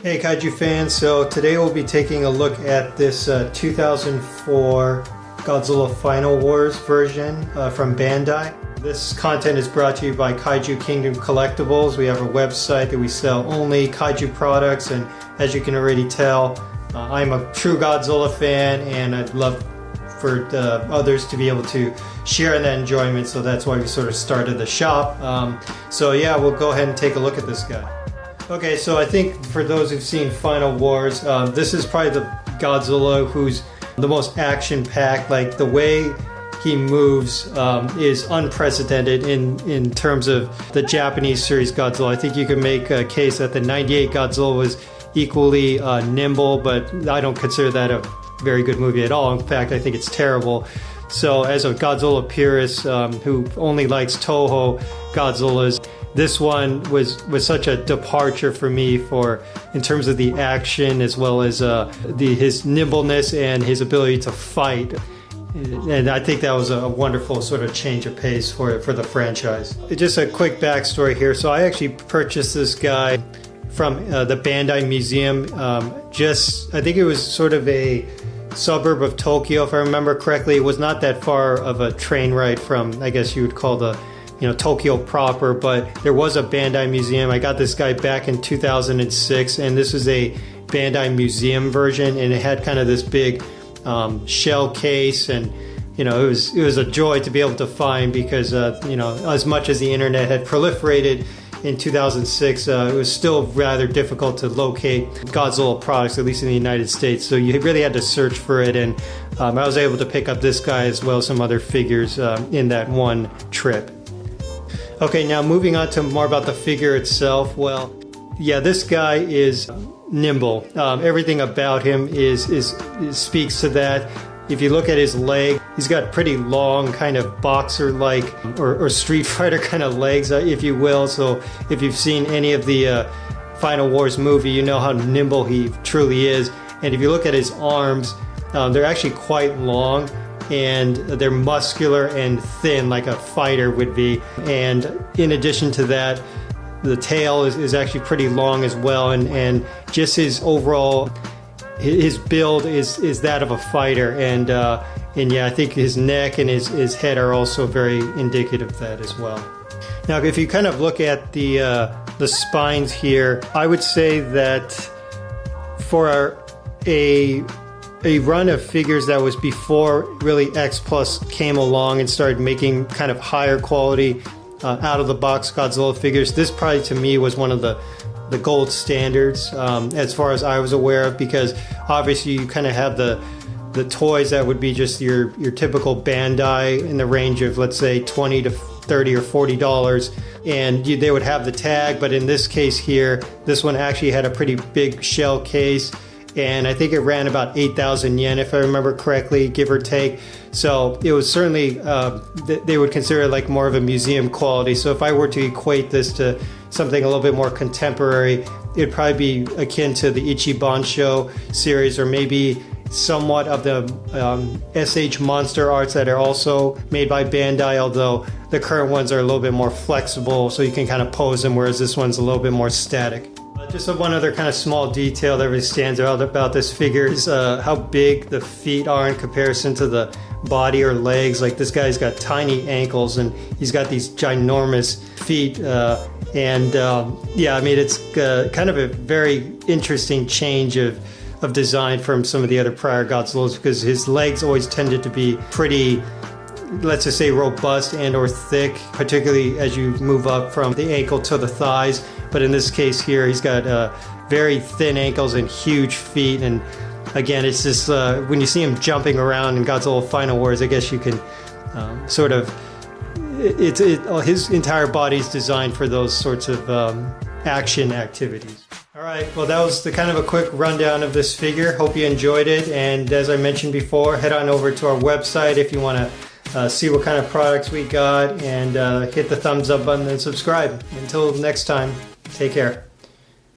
Hey Kaiju fans, so today we'll be taking a look at this 2004 Godzilla Final Wars version from Bandai. This content is brought to you by Kaiju Kingdom Collectibles. We have a website that we sell only Kaiju products, and as you can already tell, I'm a true Godzilla fan and I'd love for others to be able to share in that enjoyment, so that's why we sort of started the shop. So yeah, we'll go ahead and take a look at this guy. Okay, so I think for those who've seen Final Wars, this is probably the Godzilla who's the most action-packed. Like, the way he moves is unprecedented in terms of the Japanese series Godzilla. I think you can make a case that the 98 Godzilla was equally nimble, but I don't consider that a very good movie at all. In fact, I think it's terrible. So as a Godzilla purist who only likes Toho Godzillas, this one was such a departure for me in terms of the action, as well as his nimbleness and his ability to fight. And I think that was a wonderful sort of change of pace for the franchise. Just a quick backstory here. So I actually purchased this guy from the Bandai Museum. I think it was sort of a suburb of Tokyo, if I remember correctly. It was not that far of a train ride from, I guess you would call Tokyo proper, but there was a Bandai Museum. I got this guy back in 2006, and this was a Bandai Museum version, and it had kind of this big shell case, and it was a joy to be able to find, because as much as the internet had proliferated in 2006, it was still rather difficult to locate Godzilla products, at least in the United States. So you really had to search for it, and I was able to pick up this guy as well as some other figures in that one trip. Okay, now moving on to more about the figure itself. Well, yeah, this guy is nimble. Everything about him speaks to that. If you look at his leg, he's got pretty long, kind of boxer-like or Street Fighter kind of legs, if you will. So if you've seen any of the Final Wars movie, you know how nimble he truly is. And if you look at his arms, they're actually quite long, and they're muscular and thin, like a fighter would be. And in addition to that, the tail is actually pretty long as well, and just his overall, his build is that of a fighter. And yeah, I think his neck and his head are also very indicative of that as well. Now, if you kind of look at the spines here, I would say that for a run of figures that was before really X Plus came along and started making kind of higher quality out of the box Godzilla figures, this probably to me was one of the gold standards as far as I was aware of, because obviously you kind of have the toys that would be just your typical Bandai in the range of, let's say, $20 to $30 or $40, and they would have the tag. But in this case here, this one actually had a pretty big shell case, and I think it ran about 8,000 yen, if I remember correctly, give or take. So it was certainly, they would consider it like more of a museum quality. So if I were to equate this to something a little bit more contemporary, it'd probably be akin to the Ichibansho series, or maybe somewhat of the SH Monster arts that are also made by Bandai, although the current ones are a little bit more flexible, so you can kind of pose them, whereas this one's a little bit more static. Just one other kind of small detail that really stands out about this figure is how big the feet are in comparison to the body or legs. Like, this guy's got tiny ankles, and he's got these ginormous feet. Yeah, I mean, it's kind of a very interesting change of design from some of the other prior Godzillas, because his legs always tended to be pretty, let's just say, robust and or thick, particularly as you move up from the ankle to the thighs. But in this case here, he's got very thin ankles and huge feet. And again, it's just when you see him jumping around in Godzilla Final Wars, I guess you can sort of, his entire body is designed for those sorts of action activities. All right, well, that was the kind of a quick rundown of this figure. Hope you enjoyed it. And as I mentioned before, head on over to our website if you want to see what kind of products we got, and hit the thumbs up button and subscribe. Until next time, take care.